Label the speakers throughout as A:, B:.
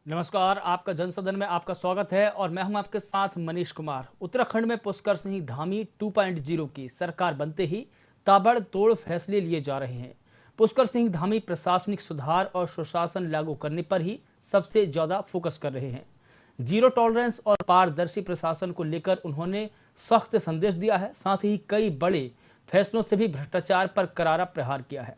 A: नमस्कार, आपका जनसदन में आपका स्वागत है और मैं हूं आपके साथ मनीष कुमार। उत्तराखंड में पुष्कर सिंह धामी 2.0 की सरकार बनते ही ताबड़तोड़ फैसले लिए जा रहे हैं। पुष्कर सिंह धामी प्रशासनिक सुधार और सुशासन लागू करने पर ही सबसे ज्यादा फोकस कर रहे हैं। जीरो टॉलरेंस और पारदर्शी प्रशासन को लेकर उन्होंने सख्त संदेश दिया है। साथ ही कई बड़े फैसलों से भी भ्रष्टाचार पर करारा प्रहार किया है।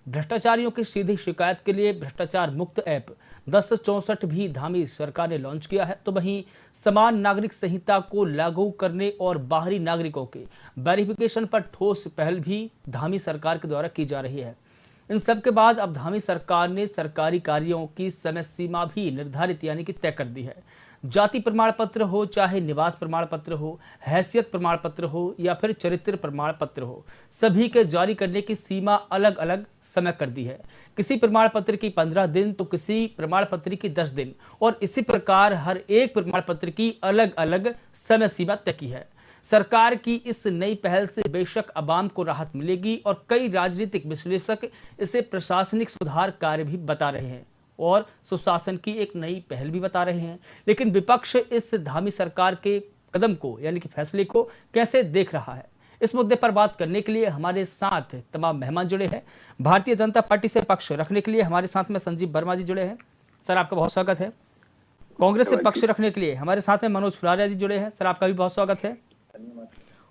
A: भ्रष्टाचारियों की सीधी शिकायत के लिए भ्रष्टाचार मुक्त ऐप 1064 भी धामी सरकार ने लॉन्च किया है। तो वहीं समान नागरिक संहिता को लागू करने और बाहरी नागरिकों के वेरिफिकेशन पर ठोस पहल भी धामी सरकार के द्वारा की जा रही है। इन सब के बाद अब धामी सरकार ने सरकारी कार्यों की समय सीमा भी निर्धारित यानी कि तय कर दी है। जाति प्रमाण पत्र हो, चाहे निवास प्रमाण पत्र हो, हैसियत प्रमाण पत्र हो या फिर चरित्र प्रमाण पत्र हो, सभी के जारी करने की सीमा अलग अलग समय कर दी है। किसी प्रमाण पत्र की 15 दिन तो किसी प्रमाण पत्र की 10 दिन और इसी प्रकार हर एक प्रमाण पत्र की अलग अलग समय सीमा तय की है। सरकार की इस नई पहल से बेशक आवाम को राहत मिलेगी और कई राजनीतिक विश्लेषक इसे प्रशासनिक सुधार कार्य भी बता रहे हैं और सुशासन की एक नई पहल भी बता रहे हैं। लेकिन विपक्ष इस धामी सरकार के कदम को यानी कि फैसले को कैसे देख रहा है, इस मुद्दे पर बात करने के लिए हमारे साथ तमाम मेहमान जुड़े हैं। भारतीय जनता पार्टी से पक्ष रखने के लिए हमारे साथ में संजीव वर्मा जी जुड़े हैं, सर आपका बहुत स्वागत है। कांग्रेस से पक्ष रखने के लिए हमारे साथ में मनोज फुलारिया जी जुड़े हैं, सर आपका भी बहुत स्वागत है।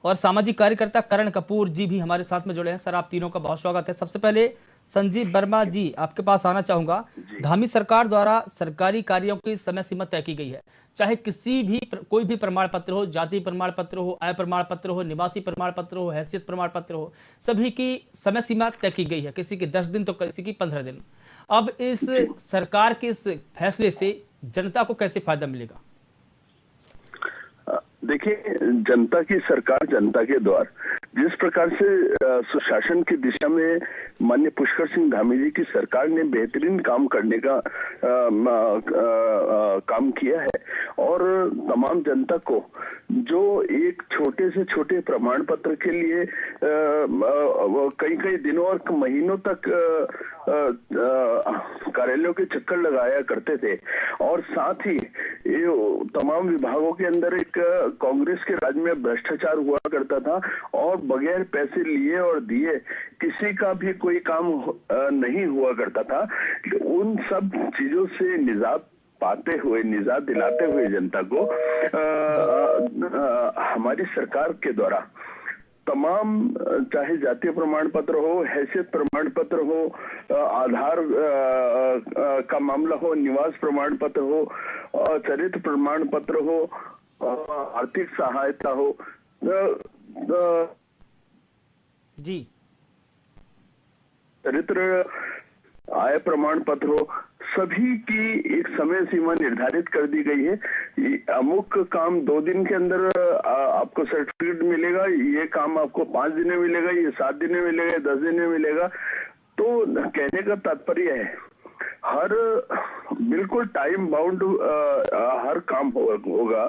A: और सामाजिक कार्यकर्ता करण कपूर जी भी हमारे साथ में जुड़े हैं, सर आप तीनों का बहुत स्वागत है। सबसे पहले संजीव वर्मा जी आपके पास आना चाहूंगा। धामी सरकार द्वारा सरकारी कार्यों की समय सीमा तय की गई है, चाहे किसी भी कोई भी प्रमाण पत्र हो, जाति प्रमाण पत्र हो, आय प्रमाण पत्र हो, निवासी प्रमाण पत्र हो, हैसियत प्रमाण पत्र हो, सभी की समय सीमा तय की गई है। किसी की 10 दिन तो किसी की 15 दिन। अब इस सरकार के इस फैसले से जनता को कैसे फायदा मिलेगा?
B: देखिए, जनता की सरकार जनता के द्वार, जिस प्रकार से सुशासन की दिशा में माननीय पुष्कर सिंह धामी जी की सरकार ने बेहतरीन काम करने का काम किया है और तमाम जनता को जो एक छोटे से छोटे प्रमाण पत्र के लिए कई कई दिनों और महीनों तक कार्यालयों के चक्कर लगाया करते थे और साथ ही ये तमाम विभागों के अंदर एक कांग्रेस के राज में भ्रष्टाचार हुआ करता था और बगैर पैसे लिए और दिए किसी का भी कोई काम नहीं हुआ करता था। उन सब चीजों से निजात पाते हुए, निजात दिलाते हुए जनता को हमारी सरकार के द्वारा तमाम, चाहे जातीय प्रमाण पत्र हो, हैसियत प्रमाण पत्र हो, आधार का मामला हो, निवास प्रमाण पत्र हो, चरित्र प्रमाण पत्र हो, आर्थिक सहायता हो,
A: जी,
B: चरित्र आय प्रमाण पत्र हो, सभी की एक समय सीमा निर्धारित कर दी गई है। अमुक काम 2 दिन के अंदर आपको सर्टिफिकेट मिलेगा, ये काम आपको 5 दिन में मिलेगा, ये 7 दिन में मिलेगा, 10 दिन में मिलेगा। तो कहने का तात्पर्य है हर बिल्कुल टाइम बाउंड हर काम होगा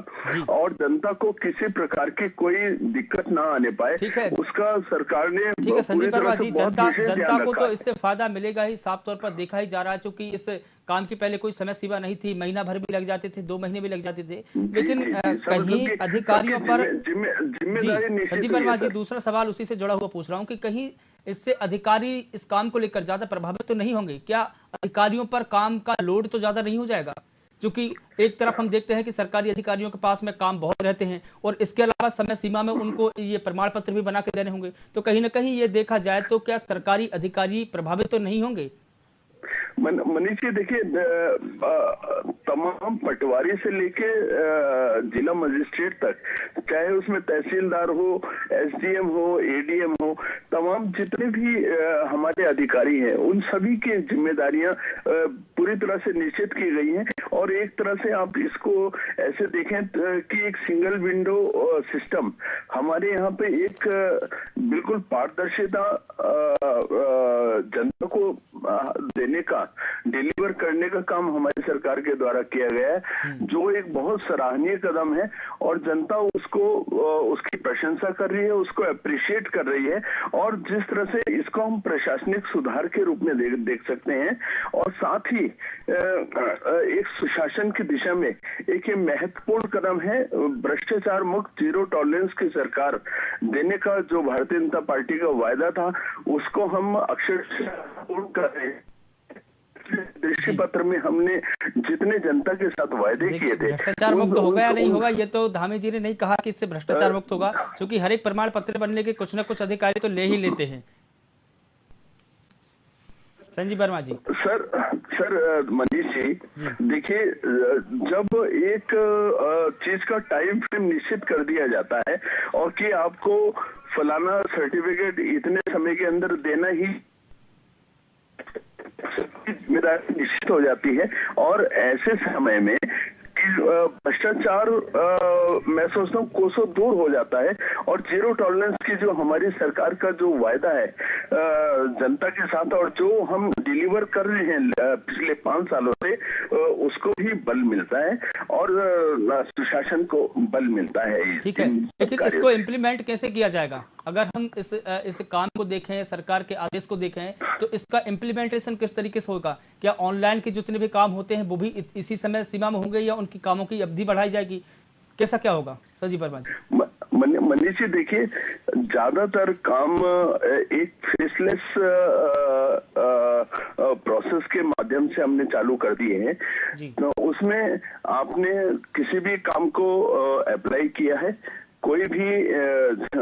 B: और जनता को किसी प्रकार की कोई दिक्कत ना आने पाए, उसका सरकार ने
A: ठीक है संजीव वर्मा जी, जनता को तो इससे फायदा मिलेगा ही, साफ तौर पर देखा ही जा रहा है। क्योंकि इस काम की पहले कोई समय सीमा नहीं थी, महीना भर भी लग जाते थे, 2 महीने भी लग जाते थे, लेकिन कहीं अधिकारियों पर
B: जिम्मेदारी।
A: संजीव वर्मा जी, दूसरा सवाल उसी से जुड़ा हुआ पूछ रहा हूँ कि कहीं इससे अधिकारी इस काम को लेकर ज्यादा प्रभावित तो नहीं होंगे क्या? अधिकारियों पर काम का लोड तो ज्यादा नहीं हो जाएगा? क्योंकि एक तरफ हम देखते हैं कि सरकारी अधिकारियों के पास में काम बहुत रहते हैं और इसके अलावा समय सीमा में उनको ये प्रमाण पत्र भी बना के देने होंगे, तो कहीं ना कहीं ये देखा जाए तो क्या सरकारी अधिकारी प्रभावित तो नहीं होंगे?
B: मनीष जी, देखिए, तमाम पटवारी से लेके जिला मजिस्ट्रेट तक, चाहे उसमें तहसीलदार हो, एसडीएम हो, एडीएम हो, तमाम जितने भी हमारे अधिकारी हैं, उन सभी की जिम्मेदारियां पूरी तरह से निश्चित की गई हैं। और एक तरह से आप इसको ऐसे देखें कि एक सिंगल विंडो सिस्टम हमारे यहाँ पे एक बिल्कुल पारदर्शिता जनता को देने का, डिलीवर करने का काम हमारी सरकार के द्वारा किया गया है, जो एक बहुत सराहनीय कदम है और जनता उसको उसकी प्रशंसा कर रही है, उसको अप्रिशिएट कर रही है। और जिस तरह से इसको हम प्रशासनिक सुधार के रूप में देख सकते हैं और साथ ही एक सुशासन की दिशा में एक ये महत्वपूर्ण कदम है। भ्रष्टाचार मुक्त जीरो टॉलरेंस की सरकार देने का जो भारतीय जनता पार्टी का वायदा था, उसको हम अक्षरशः पूर्ण कर रहे हैं। दृष्टि पत्र में हमने जितने जनता के साथ वायदे किए थे,
A: भ्रष्टाचार मुक्त होगा या नहीं होगा ये तो धामी जी ने नहीं कहा कि इससे भ्रष्टाचार मुक्त होगा, क्योंकि हर एक प्रमाण पत्र बनने के कुछ न कुछ अधिकारी तो ले ही लेते हैं। संजीव वर्मा जी।
B: सर मनीष जी, देखिए, जब एक चीज का टाइम फ्रेम निश्चित कर दिया जाता है और कि आपको फलाना सर्टिफिकेट इतने समय के अंदर देना ही, जिम्मेदारी निश्चित हो जाती है। और ऐसे समय में भ्रष्टाचार मैं सोचता हूँ कोसों दूर हो जाता है और जीरो टॉलरेंस की जो हमारी सरकार का जो वायदा है जनता के साथ और जो हम डिलीवर कर रहे हैं पिछले 5 सालों से, उसको भी बल मिलता है और सुशासन को बल मिलता है।
A: ठीक है, लेकिन इसको इम्प्लीमेंट कैसे किया जाएगा? अगर हम इस काम को देखें, सरकार के आदेश को देखें, तो इसका इम्प्लीमेंटेशन किस तरीके से होगा? क्या ऑनलाइन के जितने भी काम होते हैं वो भी इसी समय सीमा में होंगे या उनकी कामों की अवधि बढ़ाई जाएगी? कैसा क्या होगा संजीव वर्मा जी?
B: मनीष जी, देखिए, ज्यादातर काम एक फेसलेस प्रोसेस के माध्यम से हमने चालू कर दिए हैं। तो उसमें आपने किसी भी काम को अप्लाई किया है, कोई भी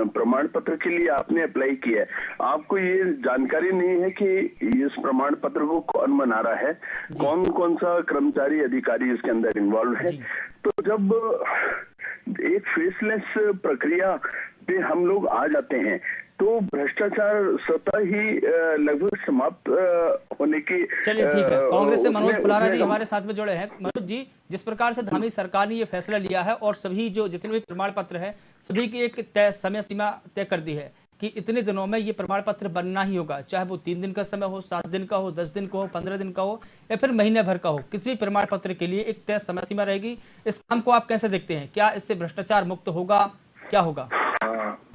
B: प्रमाण पत्र के लिए आपने अप्लाई किया है, आपको ये जानकारी नहीं है कि इस प्रमाण पत्र को कौन बना रहा है, कौन कौन सा कर्मचारी अधिकारी इसके अंदर इन्वॉल्व है। तो जब एक फेसलेस प्रक्रिया पे हम लोग आ जाते हैं तो भ्रष्टाचार स्वतः ही लगभग समाप्त होने की।
A: चलिए ठीक है, कांग्रेस से मनोज फुलारा जी हमारे साथ में जुड़े हैं। मनोज जी, जिस प्रकार से धामी सरकार ने ये फैसला लिया है और सभी जो जितने भी प्रमाण पत्र है सभी की एक तय समय सीमा तय कर दी है कि इतने दिनों में ये प्रमाण पत्र बनना ही होगा, चाहे वो 3 दिन का समय हो, 7 दिन का हो, 10 दिन का हो, 15 दिन का हो या फिर महीने भर का हो, किसी भी प्रमाण पत्र के लिए एक तय समय सीमा रहेगी। इस काम को आप कैसे देखते हैं? क्या इससे भ्रष्टाचार मुक्त होगा, क्या होगा?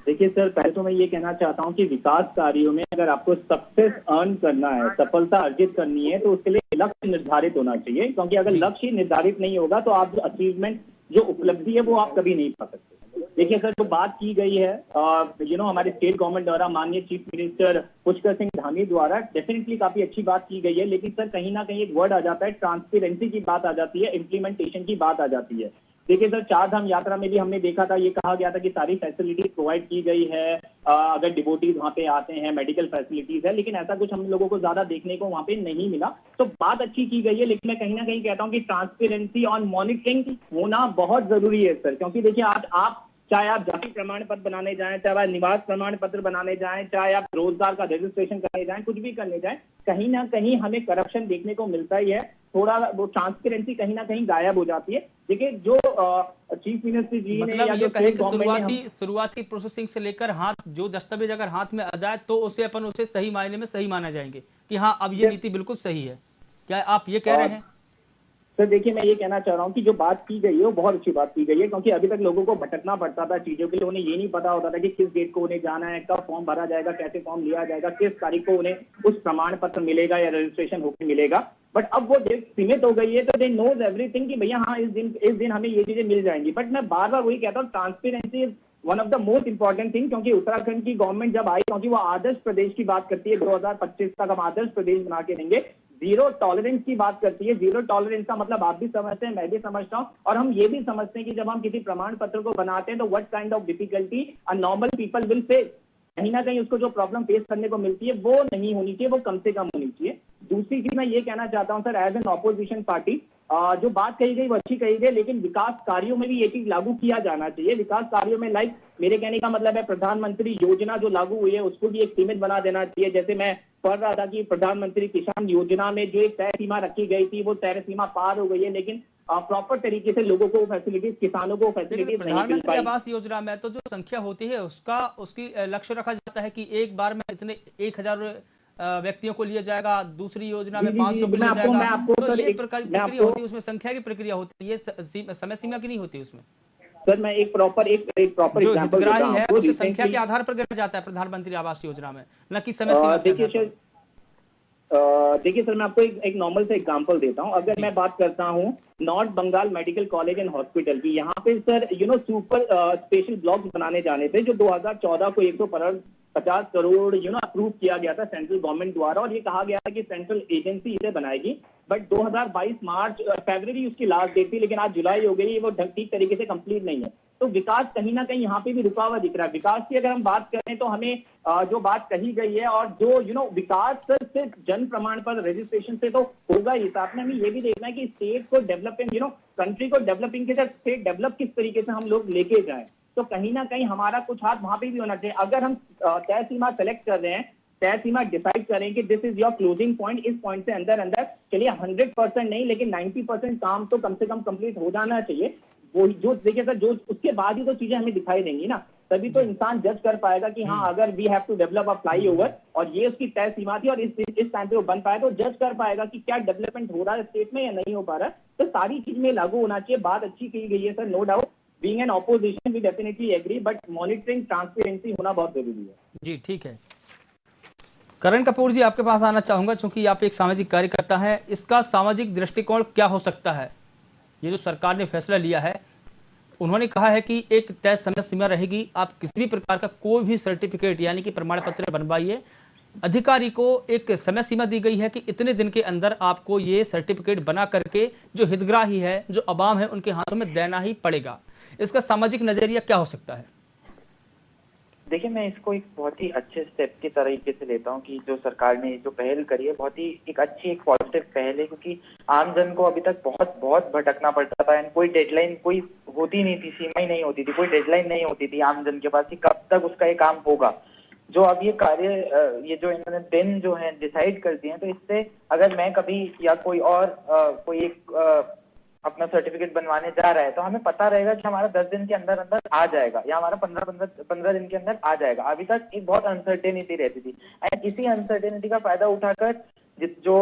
C: देखिए सर, पहले तो मैं ये कहना चाहता हूँ कि विकास कार्यों में अगर आपको सक्सेस अर्न करना है, सफलता अर्जित करनी है, तो उसके लिए लक्ष्य निर्धारित होना चाहिए, क्योंकि अगर लक्ष्य निर्धारित नहीं होगा तो आप जो अचीवमेंट, जो उपलब्धि है वो आप कभी नहीं पा सकते। देखिए सर, जो बात की गई है हमारे स्टेट गवर्नमेंट द्वारा, माननीय चीफ मिनिस्टर पुष्कर सिंह धामी द्वारा डेफिनेटली काफी अच्छी बात की गई है, लेकिन सर कहीं ना कहीं एक वर्ड आ जाता है, ट्रांसपेरेंसी की बात आ जाती है, इम्प्लीमेंटेशन की बात आ जाती है। देखिए सर, 4 धाम यात्रा में भी हमने देखा था, ये कहा गया था कि सारी फैसिलिटीज प्रोवाइड की गई है, अगर डिवोटीज वहां पे आते हैं, मेडिकल फैसिलिटीज है, लेकिन ऐसा कुछ हम लोगों को ज्यादा देखने को वहां पे नहीं मिला। तो बात अच्छी की गई है, लेकिन मैं कहीं ना कहीं कहता हूँ कि ट्रांसपेरेंसी ऑन मॉनिटरिंग होना बहुत जरूरी है सर, क्योंकि देखिए आज आप चाहे आप जाति प्रमाण पत्र बनाने जाएं, चाहे आप निवास प्रमाण पत्र बनाने जाएं, चाहे आप रोजगार का रजिस्ट्रेशन करने जाएं, कुछ भी करने जाएं, कहीं ना कहीं हमें करप्शन देखने को मिलता ही है। थोड़ा वो ट्रांसपेरेंसी कहीं ना कहीं गायब हो जाती है। देखिए जो चीफ मिनिस्टर जी ने
A: मतलब ये कहे कि शुरुआती प्रोसेसिंग से लेकर हाथ जो दस्तावेज अगर हाथ में आ जाए तो उसे सही मायने में सही माना जाएंगे कि हाँ अब ये नीति बिल्कुल सही है, क्या आप ये कह रहे हैं?
C: सर देखिए, मैं ये कहना चाह रहा हूँ कि जो बात की गई है वो बहुत अच्छी बात की गई है, क्योंकि अभी तक लोगों को भटकना पड़ता था चीजों के लिए, उन्हें ये नहीं पता होता था कि किस डेट को उन्हें जाना है, कब फॉर्म भरा जाएगा, कैसे फॉर्म लिया जाएगा, किस तारीख को उन्हें उस प्रमाण पत्र मिलेगा या रजिस्ट्रेशन होकर मिलेगा। बट अब वो डेट सीमित हो गई है, तो दे नोज एवरीथिंग कि भैया हाँ इस दिन हमें ये चीजें मिल जाएंगी। बट मैं बार बार वही कहता हूँ, transparency is one of the most important thing, क्योंकि उत्तराखंड की गवर्नमेंट जब आई, क्योंकि वो आदर्श प्रदेश की बात करती है, 2025 तक हम आदर्श प्रदेश बना के देंगे, जीरो टॉलरेंस की बात करती है। जीरो टॉलरेंस का मतलब आप भी समझते हैं, मैं भी समझता हूं, और हम ये भी समझते हैं कि जब हम किसी प्रमाण पत्र को बनाते हैं तो what kind of difficulty a normal people will face. कहीं ना कहीं उसको जो प्रॉब्लम फेस करने को मिलती है वो नहीं होनी चाहिए, वो कम से कम होनी चाहिए। दूसरी चीज मैं ये कहना चाहता हूं sir, as an opposition party, जो बात कही गई वो अच्छी कही गई, लेकिन विकास कार्यों में भी ये चीज लागू किया जाना चाहिए। विकास कार्यों में लाइक मेरे कहने का मतलब है प्रधानमंत्री योजना जो लागू हुई है उसको भी एक सीमित बना देना चाहिए। जैसे मैं पढ़ रहा था कि प्रधानमंत्री किसान योजना में जो एक तय सीमा रखी गई थी वो तय सीमा पार हो गई है, लेकिन प्रॉपर तरीके से लोगों को फैसिलिटीज, किसानों को फैसिलिटीज नहीं मिल पाई।
A: प्रधानमंत्री आवास योजना में तो जो संख्या होती है उसकी लक्ष्य रखा जाता है कि एक बार में इतने 1000 व्यक्तियों को लिया जाएगा, दूसरी योजना में
C: जी,
A: 500 को
C: मैं
A: लिया
C: आपको
A: जाएगा। तो
C: सर
A: ये
C: एक
A: प्रकार की
C: मैं
A: प्रक्रिया
C: आपको
A: होती है, उसमें संख्या की प्रक्रिया होती है, ये समय सीमा की नहीं होती उसमें।
C: सर मैं एक प्रॉपर
A: जो
C: एग्जांपल देता
A: हितग्राही
C: हूँ
A: है
C: आपको
A: उसे संख्या के
C: रिसेंटली।
A: आधार पर गिना जाता है प्रधानमंत्री आवास योजना में, न कि समय सीमा के
C: देखिए
A: आधार पर।
C: देखिए सर, मैं आपको एक नॉर्मल से एग्जांपल देता हूं। अगर मैं बात करता हूं North Bengal Medical College and Hospital की, यहाँ पे सर सुपर स्पेशल ब्लॉक्स बनाने जाने थे, जो 2014 को 150 करोड़ अप्रूव किया गया था सेंट्रल गवर्नमेंट द्वारा, और ये कहा गया था कि सेंट्रल एजेंसी इसे बनाएगी। बट 2022 मार्च फरवरी उसकी लास्ट डेट थी, लेकिन आज जुलाई हो गई, वो ठीक तरीके से कंप्लीट नहीं है। तो विकास कहीं ना कहीं यहाँ पे भी रुका हुआ दिख रहा है। विकास की अगर हम बात करें तो हमें जो बात कही गई है, और जो विकास सिर्फ जन प्रमाण पत्र रजिस्ट्रेशन से तो होगा ही, साथ में हमें ये भी देखना है कि स्टेट को डेवलपिंग कंट्री को डेवलपिंग के साथ स्टेट डेवलप किस तरीके से हम लोग लेके जाएं। तो कहीं ना कहीं हमारा कुछ हाथ वहां पे भी होना चाहिए। अगर हम तय सीमा सेलेक्ट कर रहे हैं, तय सीमा डिसाइड करें कि this is your closing point, इस पॉइंट से अंदर अंदर चलिए 100% नहीं, लेकिन 90% काम तो कम से कम कंप्लीट हो जाना चाहिए। वो जो देखिए सर, जो उसके बाद ही तो चीजें हमें दिखाई देंगी ना, तभी तो इंसान जज कर पाएगा कि हाँ, अगर we have to develop a flyover और ये उसकी तय सीमा थी और इस टाइम पे वो बन पाया, तो जज कर पाएगा कि क्या डेवलपमेंट हो रहा है स्टेट में या नहीं हो पा रहा है। तो सारी चीज में लागू होना चाहिए। बात अच्छी की गई है sir, no doubt. Being an opposition we definitely agree, but monitoring transparency होना बहुत जरूरी है।
A: जी ठीक है, करण कपूर जी आपके पास आना चाहूंगा, क्योंकि आप एक सामाजिक कार्यकर्ता हैं। इसका सामाजिक दृष्टिकोण क्या हो सकता है? ये जो सरकार ने फैसला लिया है, उन्होंने कहा है कि एक तय समय सीमा रहेगी, आप किसी भी प्रकार का कोई भी सर्टिफिकेट यानी कि प्रमाण पत्र बनवाइए। अधिकारी को एक समय सीमा दी गई है कि इतने दिन के अंदर आपको ये सर्टिफिकेट बना करके जो हितग्राही है, जो अवाम है, उनके हाथों में देना ही पड़ेगा। इसका सामाजिक नजरिया क्या हो सकता है?
D: देखिए, मैं इसको एक बहुत ही अच्छे स्टेप के तरीके से लेता हूँ कि जो सरकार ने जो पहल करी है, बहुत ही एक अच्छी एक पॉजिटिव पहल है, क्योंकि आम जन को अभी तक बहुत बहुत भटकना पड़ता था। कोई डेडलाइन कोई होती नहीं थी, सीमा ही नहीं होती थी, कोई डेडलाइन नहीं होती थी आम जन के पास कि कब तक उसका ये काम होगा। जो अब ये कार्य ये जो इन्होंने दिन जो है डिसाइड कर दिए हैं, तो इससे अगर मैं कभी या कोई और कोई एक अपना सर्टिफिकेट बनवाने जा रहा है, तो हमें पता रहेगा कि हमारा 10 दिन के अंदर अंदर आ जाएगा या हमारा 15 दिन के अंदर आ जाएगा। अभी तक एक बहुत अनसर्टेनिटी रहती थी, एंड इसी अनसर्टेनिटी का फायदा उठाकर जो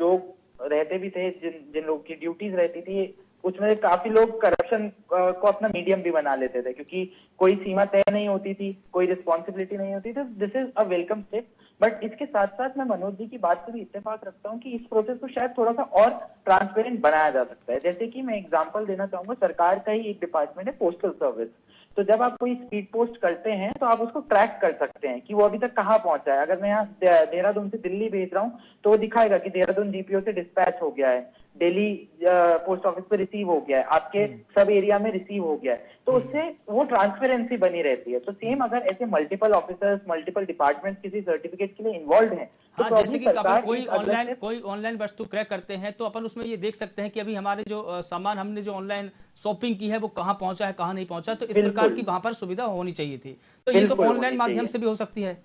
D: लोग रहते भी थे, जिन लोगों की ड्यूटीज रहती थी, उसमें काफी लोग करप्शन को अपना मीडियम भी बना लेते थे, क्योंकि कोई सीमा तय नहीं होती थी, कोई रिस्पॉन्सिबिलिटी नहीं होती थी। This is a welcome step. But इसके साथ साथ मैं मनोज जी की बात से भी इत्तेफाक रखता हूँ कि इस प्रोसेस को शायद थोड़ा सा और ट्रांसपेरेंट बनाया जा सकता है। जैसे कि मैं एग्जांपल देना चाहूंगा, सरकार का ही एक डिपार्टमेंट है पोस्टल सर्विस। तो जब आप कोई स्पीड पोस्ट करते हैं, तो आप उसको ट्रैक कर सकते हैं कि वो अभी तक कहाँ पहुंचा है। अगर मैं यहाँ देहरादून से दिल्ली भेज रहा हूँ, तो वो दिखाएगा कि देहरादून जीपीओ से डिस्पैच हो गया है, दिल्ली पोस्ट ऑफिस पे रिसीव हो गया है, आपके सब एरिया में रिसीव हो गया है। तो उससे वो ट्रांसपेरेंसी बनी रहती है। तो सेम अगर ऐसे मल्टीपल ऑफिसर्स, मल्टीपल डिपार्टमेंट किसी सर्टिफिकेट के लिए इन्वॉल्व हैं, तो
A: हाँ, जैसे कि अपन कोई ऑनलाइन वस्तु क्रय करते हैं, तो अपन उसमें ये देख सकते हैं कि अभी हमारे जो सामान हमने जो ऑनलाइन शॉपिंग की है, वो कहाँ पहुंचा है, कहाँ नहीं पहुंचा। तो इस प्रकार की वहां पर सुविधा होनी चाहिए थी। तो ये तो ऑनलाइन माध्यम से भी हो सकती है,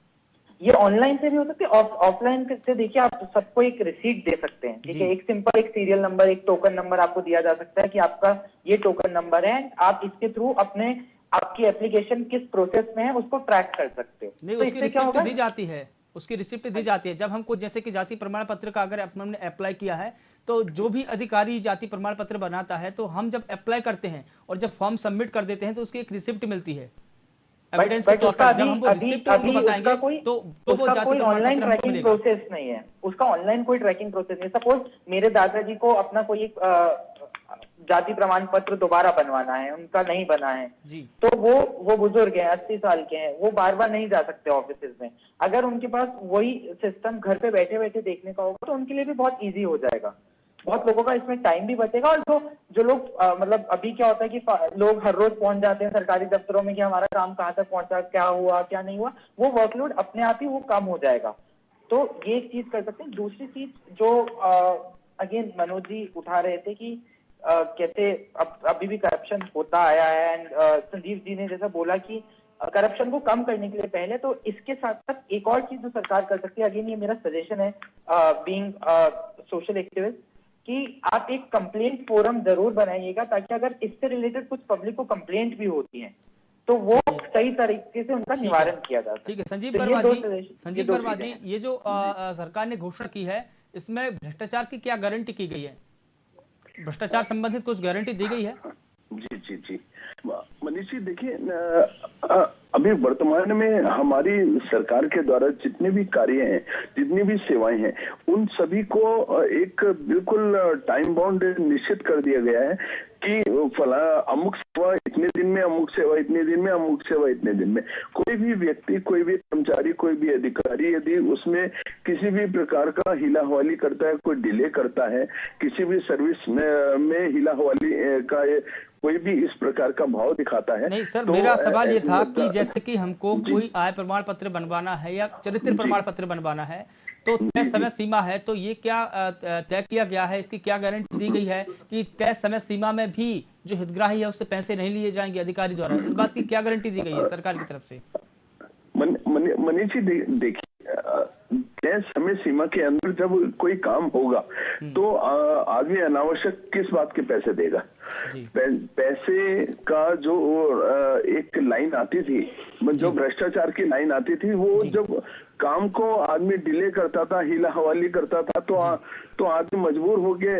D: ये ऑनलाइन से भी हो सकती है, ऑफलाइन से देखिए आप सबको एक रिसीट दे सकते हैं, ठीक है। एक सिंपल एक सीरियल नंबर, एक टोकन नंबर आपको दिया जा सकता है कि आपका ये टोकन नंबर है, आप इसके थ्रू अपने आपकी एप्लीकेशन किस प्रोसेस में है उसको ट्रैक कर सकते हो।
A: नहीं, तो उसकी रिसिप्ट दी जाती है, उसकी रिसिप्ट दी जाती है। जब हमको जैसे कि जाति प्रमाण पत्र का अगर हमने अप्लाई किया है, तो जो भी अधिकारी जाति प्रमाण पत्र बनाता है, तो हम जब अप्लाई करते हैं और जब फॉर्म सबमिट कर देते हैं, तो उसकी एक रिसिप्ट मिलती है एविडेंस के तौर पर। जब हमको रिसिप्ट उनको बताएंगे, तो वो जाति
D: कोई ऑनलाइन ट्रैकिंग प्रोसेस नहीं है, उसका ऑनलाइन कोई ट्रैकिंग प्रोसेस नहीं। सपोज मेरे दादाजी को अपना कोई एक जाति प्रमाण पत्र दोबारा बनवाना है, उनका नहीं बना है जी, तो वो बुजुर्ग हैं, 80 साल के हैं, वो बार बार नहीं जा सकते ऑफिस में। अगर उनके पास वही सिस्टम घर पे बैठे बैठे देखने का होगा, तो उनके लिए भी बहुत ईजी हो जाएगा। बहुत लोगों का इसमें टाइम भी बचेगा। और जो लोग मतलब अभी क्या होता है कि लोग हर रोज पहुंच जाते हैं सरकारी दफ्तरों में कि हमारा काम कहाँ तक पहुंचा, क्या हुआ क्या नहीं हुआ, वो वर्कलोड अपने आप ही वो कम हो जाएगा। तो ये एक चीज कर सकते हैं। दूसरी चीज जो अगेन मनोज जी उठा रहे थे कि कैसे अभी भी करप्शन होता आया है, एंड संजीव जी ने जैसा बोला कि करप्शन को कम करने के लिए पहले, तो इसके साथ साथ एक और चीज जो सरकार कर सकती है, अगेन ये मेरा सजेशन है बीइंग सोशल एक्टिविस्ट, कि आप एक कंप्लेंट फोरम जरूर बनाइएगा, ताकि अगर इससे रिलेटेड कुछ पब्लिक को कंप्लेंट भी होती है, तो वो सही तरीके से उनका निवारण किया जा सकता है।
A: ठीक है संजीव
D: तो ये
A: वर्मा
D: दो
A: जी,
D: चीजें
A: संजीव वर्मा जी,
D: हैं।
A: ये जो सरकार ने घोषणा की है, इसमें भ्रष्टाचार की क्या गारंटी की गई है? भ्रष्टाचार संबंधित कुछ गारंटी दी गई है?
B: जी जी जी मनीष जी, देखिए अभी वर्तमान में हमारी सरकार के द्वारा जितने भी कार्य हैं, जितनी भी सेवाएं हैं, उन सभी को एक बिल्कुल टाइम बाउंड निश्चित कर दिया गया है कि फला अमुक सेवा इतने दिन में, अमुक सेवा इतने दिन में, अमुक सेवा इतने दिन में। कोई भी व्यक्ति, कोई भी कर्मचारी, कोई भी अधिकारी यदि उसमें किसी भी प्रकार का हिला हवाली करता है, कोई डिले करता है, किसी भी सर्विस में हिला हवाली का कोई भी इस प्रकार का भाव दिखाता है।
A: नहीं सर,
B: तो
A: मेरा सवाल ये था कि जैसे कि हमको कोई आय प्रमाण पत्र बनवाना है या चरित्र प्रमाण पत्र बनवाना है, तो तय समय सीमा है, तो ये क्या तय किया गया है? इसकी क्या गारंटी दी गई है कि तय समय सीमा में भी जो हितग्राही है उससे पैसे नहीं लिए जाएंगे अधिकारी द्वारा? इस बात की क्या गारंटी दी गई है सरकार की तरफ से?
B: मनीष जी, देखिए तय समय सीमा के अंदर जब कोई काम होगा तो आदमी अनावश्यक किस बात के पैसे देगा? पैसे का जो एक लाइन आती थी, जो भ्रष्टाचार की लाइन आती थी, वो जब काम को आदमी डिले करता था, हिला हवाली करता था, तो आदमी मजबूर होके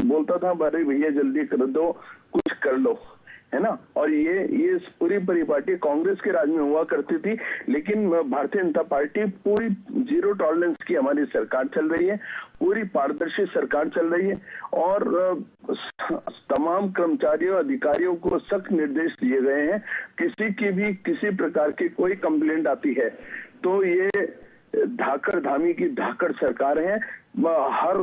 B: बोलता था, अरे भैया जल्दी कर दो, कुछ कर लो, है ना। और ये पूरी परिपाटी कांग्रेस के राज में हुआ करती थी, लेकिन भारतीय जनता पार्टी पूरी जीरो टॉलरेंस की हमारी सरकार चल रही है, पूरी पारदर्शी सरकार चल रही है, और तमाम कर्मचारियों, अधिकारियों को सख्त निर्देश दिए गए हैं। किसी की भी किसी प्रकार की कोई कंप्लेंट आती है तो ये धाकड़ धामी की धाकड़ सरकार है। हर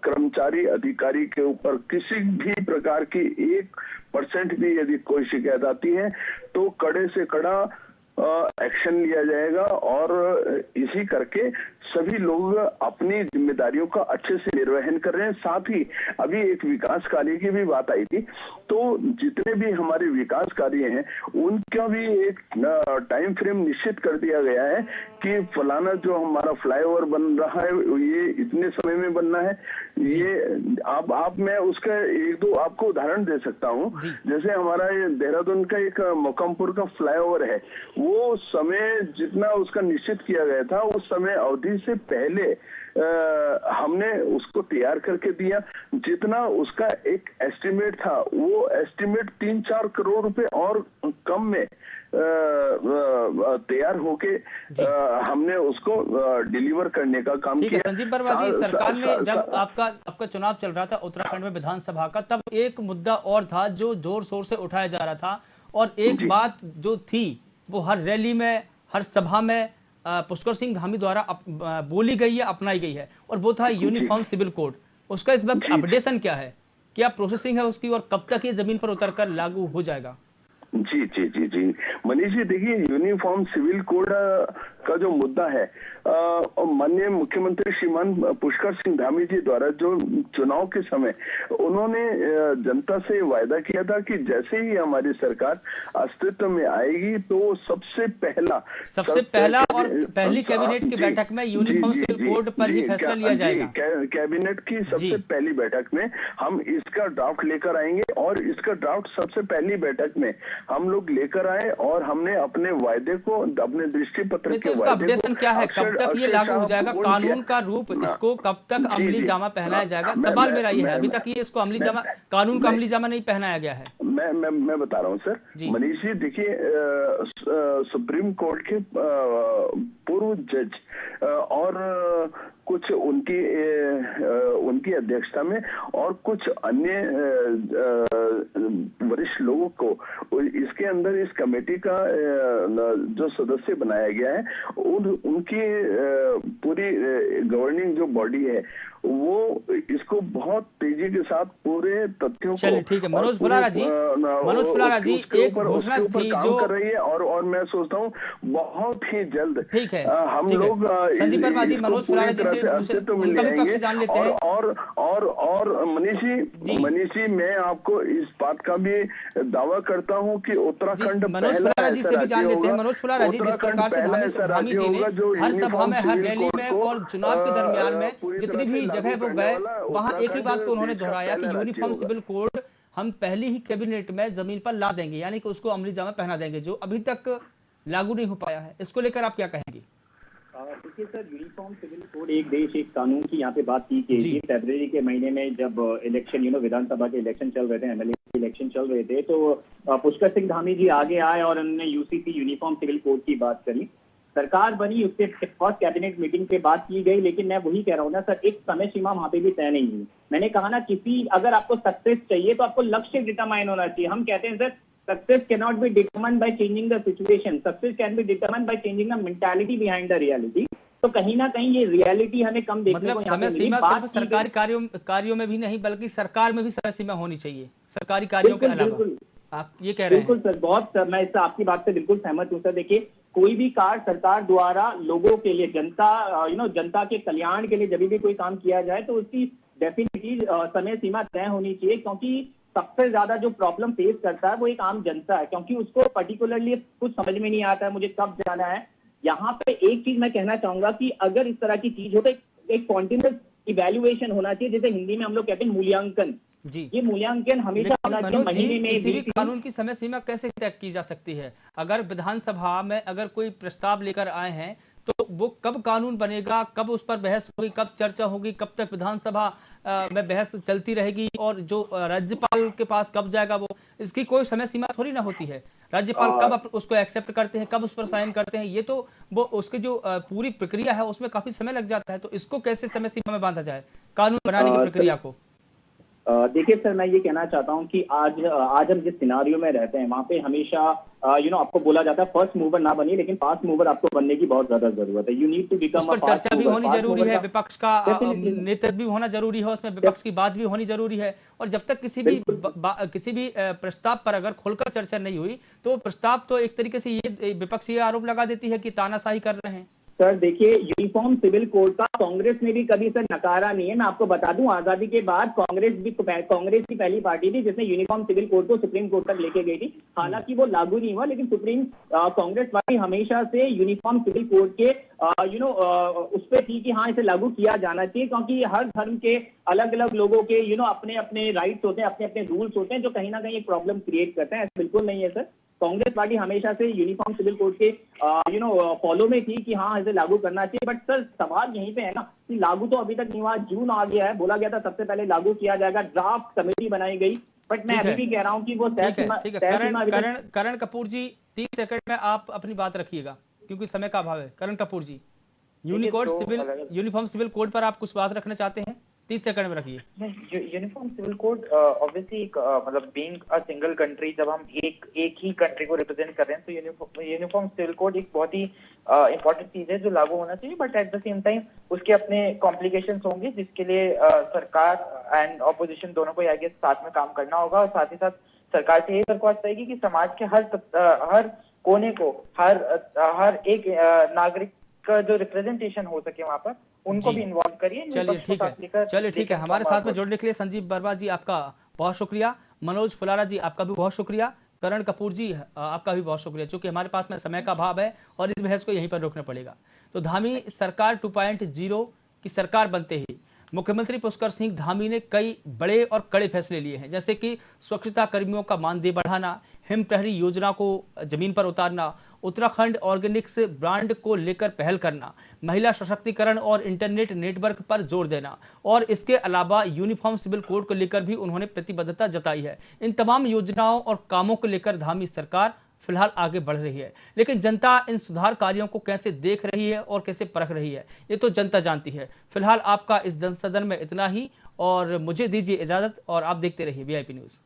B: कर्मचारी, अधिकारी के ऊपर किसी भी प्रकार की 1% भी यदि कोई शिकायत आती है तो कड़े से कड़ा एक्शन लिया जाएगा, और इसी करके सभी लोग अपनी जिम्मेदारियों का अच्छे से निर्वहन कर रहे हैं। साथ ही अभी एक विकास कार्य की भी बात आई थी, तो जितने भी हमारे विकास कार्य हैं उनका भी एक टाइम फ्रेम निश्चित कर दिया गया है कि फलाना जो हमारा फ्लाईओवर बन रहा है ये इतने समय में बनना है। ये आप मैं उसका एक दो आपको उदाहरण दे सकता हूँ। जैसे हमारा ये देहरादून का एक मोकामपुर का फ्लाईओवर है, वो समय जितना उसका निश्चित किया गया था, उस समय अवधि से पहले हमने उसको तैयार करके दिया। जितना उसका एक एस्टिमेट था, वो एस्टिमेट 3-4 करोड़ रुपए और कम में तैयार होके हमने उसको डिलीवर करने का काम किया।
A: संजीव वर्मा जी, सरकार ने जब आपका चुनाव चल रहा था उत्तराखंड में विधानसभा का, तब एक मुद्दा और था जो जोर शोर से उठाया जा रहा था, और एक बात जो थी वो हर रैली में, हर सभा में पुष्कर सिंह धामी द्वारा बोली गई है, अपनाई गई है, और वो था यूनिफॉर्म सिविल कोड। उसका इस वक्त अपडेशन क्या है, क्या प्रोसेसिंग है उसकी, और कब तक ये जमीन पर उतरकर लागू हो जाएगा?
B: जी जी जी जी मनीष जी, देखिए यूनिफॉर्म सिविल कोड का जो मुद्दा है, माननीय मुख्यमंत्री श्रीमान पुष्कर सिंह धामी जी द्वारा जो चुनाव के समय उन्होंने जनता से वायदा किया था कि जैसे ही हमारी सरकार अस्तित्व में आएगी तो सबसे पहला
A: और पहली कैबिनेट की बैठक में यूनिफॉर्म सिविल कोड पर ही फैसला लिया जाएगा।
B: कैबिनेट की सबसे पहली बैठक में हम इसका ड्राफ्ट लेकर आएंगे, और इसका ड्राफ्ट सबसे पहली बैठक में हम लोग लेकर आए, और हमने अपने वायदे को, अपने दृष्टि पत्र के
A: अपडेशन क्या है, कब तक ये लागू हो जाएगा, कानून का रूप इसको कब तक अमली जामा पहनाया जाएगा? सवाल मेरा ये है, अभी तक ये इसको अमली जामा, कानून का अमली जामा नहीं पहनाया गया है।
B: मैं बता रहा हूँ सर मनीष जी, देखिए सुप्रीम कोर्ट के पूर्व जज और कुछ उनकी अध्यक्षता में और कुछ अन्य वरिष्ठ लोगों को इसके अंदर इस कमेटी का जो सदस्य बनाया गया है, उनकी पूरी गवर्निंग जो बॉडी है वो इसको बहुत तेजी के साथ पूरे तथ्यों को,
A: ठीक है मनोज फुलारा जी एक घोषणा थी जो
B: कर रही है, और मैं सोचता हूँ बहुत ही जल्द
A: ठीक है
B: हम लोग
A: संजीव वर्मा जी मनोज फुलारा जी से उनका भी पक्ष जान लेते हैं।
B: और मनीष जी मैं आपको इस बात का भी दावा करता हूँ कि उत्तराखंड
A: मनोज फुलारा जी से भी जान लेते हैं। मनोज फुलारा जी, जिस प्रकार से धामी जी ने हर सभा में, हर रैली में और चुनाव के दरमियान में जितनी भी जगह वो गए, वहां एक ही बात को उन्होंने दोहराया कि यूनिफॉर्म सिविल कोड हम पहली ही कैबिनेट में जमीन पर ला देंगे, यानी कि उसको अमली जामा पहना देंगे, जो अभी तक लागू नहीं हो पाया है। इसको लेकर आप क्या कहेंगे?
C: देखिए सर, यूनिफॉर्म सिविल कोड एक देश एक कानून की यहाँ पे बात की गई थी। फरवरी के महीने में जब इलेक्शन विधानसभा के इलेक्शन चल रहे थे, एमएलए के इलेक्शन चल रहे थे, तो पुष्कर सिंह धामी जी आगे आए और उन्होंने यूसीसी यूनिफॉर्म सिविल कोड की बात करी। सरकार बनी, उसके फर्स्ट कैबिनेट मीटिंग पे बात की गई, लेकिन मैं वही कह रहा हूँ ना सर, एक समय सीमा वहां पे भी तय नहीं हुई। मैंने कहा ना, अगर आपको सक्सेस चाहिए तो आपको लक्ष्य डिटरमाइन होना चाहिए। हम कहते हैं sir, success cannot be determined by changing the situation. Success can be determined by changing the mentality behind the reality. तो कहीं ना कहीं ये रियलिटी हमें कम देखने को यहाँ पे मिली।
A: सिर्फ सरकारी कार्यों में भी नहीं, बल्कि सरकार में भी समय सीमा होनी चाहिए, सरकारी कार्यों के अलावा। आप ये कह रहे हैं?
C: बिल्कुल सर, बहुत सर, मैं इससे आपकी बात से बिल्कुल सहमत हूँ सर। देखिए, कोई भी कार्य सरकार द्वारा लोगों के लिए, जनता के कल्याण के लिए जब भी कोई काम किया जाए तो उसकी डेफिनेटली समय सीमा तय होनी चाहिए, क्योंकि सबसे ज्यादा जो प्रॉब्लम फेस करता है वो एक आम जनता है, क्योंकि उसको पर्टिकुलरली कुछ समझ में नहीं आता है मुझे कब जाना है। यहाँ पे एक चीज मैं कहना चाहूंगा कि अगर इस तरह की चीज हो तो एक कॉन्टिन्यूस इवैल्यूएशन होना चाहिए, जैसे हिंदी में हम लोग कहते हैं मूल्यांकन जी। ये मूल्यांकन हमेशा होना चाहिए महीने में।
A: किसी भी कानून की समय सीमा कैसे तय की जा सकती है? अगर विधानसभा में अगर कोई प्रस्ताव लेकर आए हैं तो वो कब कानून बनेगा, कब उस पर बहस होगी, कब चर्चा होगी, कब तक विधानसभा में बहस चलती रहेगी, और जो राज्यपाल के पास कब जाएगा वो, इसकी कोई समय सीमा थोड़ी ना होती है। राज्यपाल कब उसको एक्सेप्ट करते हैं, कब उस पर साइन करते हैं, ये तो वो उसकी जो पूरी प्रक्रिया है उसमें काफी समय लग जाता है। तो इसको कैसे समय सीमा में बांधा जाए, कानून बनाने की प्रक्रिया को?
C: देखिए सर, मैं ये कहना चाहता हूं कि आज हम जिस सिनारियो में रहते हैं वहां पे हमेशा आपको बोला जाता है फर्स्ट मूवर ना बनिए, लेकिन फास्ट मूवर आपको बनने की बहुत ज्यादा जरूरत है। You need to become a fast mover.
A: चर्चा भी होनी जरूरी है, विपक्ष का नेतृत्व भी होना जरूरी है, उसमें विपक्ष की बात भी होनी जरूरी है। और जब तक किसी भी प्रस्ताव पर अगर खुलकर चर्चा नहीं हुई तो प्रस्ताव तो एक तरीके से ये विपक्ष ये आरोप लगा देती है कि तानाशाही कर रहे हैं।
C: सर देखिए, यूनिफॉर्म सिविल कोड का कांग्रेस ने भी कभी सर नकारा नहीं है। मैं आपको बता दूं, आजादी के बाद कांग्रेस की पहली पार्टी थी जिसने यूनिफॉर्म सिविल कोड को सुप्रीम कोर्ट तक लेके गई थी। हालांकि वो लागू नहीं हुआ, लेकिन कांग्रेस पार्टी हमेशा से यूनिफॉर्म सिविल कोड के उस पर थी कि हाँ, इसे लागू किया जाना चाहिए, क्योंकि हर धर्म के अलग अलग लोगों के अपने अपने राइट्स होते हैं, अपने अपने रूल्स होते हैं, जो कहीं ना कहीं एक प्रॉब्लम क्रिएट करते हैं। ऐसा बिल्कुल नहीं है सर। कांग्रेस पार्टी हमेशा से यूनिफॉर्म सिविल कोड के फॉलो में थी कि हाँ, इसे लागू करना चाहिए। बट सर, सवाल यहीं पे है ना कि लागू तो अभी तक नहीं हुआ। जून आ गया है, बोला गया था सबसे पहले लागू किया जाएगा, ड्राफ्ट कमेटी बनाई गई, बट मैं अभी भी कह रहा हूँ कि वो
A: करण कपूर जी, 30 सेकंड में आप अपनी बात रखिएगा क्योंकि समय का अभाव है। करण कपूर जी, यूनिफॉर्म सिविल कोड पर आप कुछ बात रखना चाहते हैं? 30 सेकंड में रखिए।
D: यूनिफॉर्म सिविल कोड ऑब्वियसली एक मतलब बीइंग अ सिंगल कंट्री, जब हम एक ही कंट्री को रिप्रेजेंट कर रहे हैं तो यूनिफॉर्म सिविल कोड एक बहुत ही इंपॉर्टेंट चीज है जो लागू होना चाहिए। But at the same time उसके अपने कॉम्प्लिकेशंस होंगे, जिसके लिए सरकार एंड ऑपोजिशन दोनों को आई गेस साथ में काम करना होगा। और साथ ही साथ सरकार से ये दरख्वास्त रहेगी कि समाज के हर कोने को, हर एक नागरिक का जो रिप्रेजेंटेशन हो सके वहां पर, उनको भी इन्वॉल्व करिए।
A: चलिए ठीक है। हमारे साथ में जुड़ने के लिए संजीव वर्मा जी आपका बहुत शुक्रिया, मनोज फुलारा जी आपका भी बहुत शुक्रिया, करण कपूर जी आपका भी बहुत शुक्रिया। चूंकि हमारे पास में समय का अभाव है और इस बहस को यहीं पर रोकना पड़ेगा। तो धामी सरकार 2.0 की सरकार बनते ही मुख्यमंत्री पुष्कर सिंह धामी ने कई बड़े और कड़े फैसले लिए हैं, जैसे कि स्वच्छता कर्मियों का मानदेय बढ़ाना, हिम प्रहरी योजना को जमीन पर उतारना, उत्तराखंड ऑर्गेनिक्स ब्रांड को लेकर पहल करना, महिला सशक्तिकरण और इंटरनेट नेटवर्क पर जोर देना, और इसके अलावा यूनिफॉर्म सिविल कोड को लेकर भी उन्होंने प्रतिबद्धता जताई है। इन तमाम योजनाओं और कामों को लेकर धामी सरकार फिलहाल आगे बढ़ रही है, लेकिन जनता इन सुधार कार्यों को कैसे देख रही है और कैसे परख रही है, ये तो जनता जानती है। फिलहाल आपका इस जनसदन में इतना ही, और मुझे दीजिए इजाजत और आप देखते रहिए VIP न्यूज़।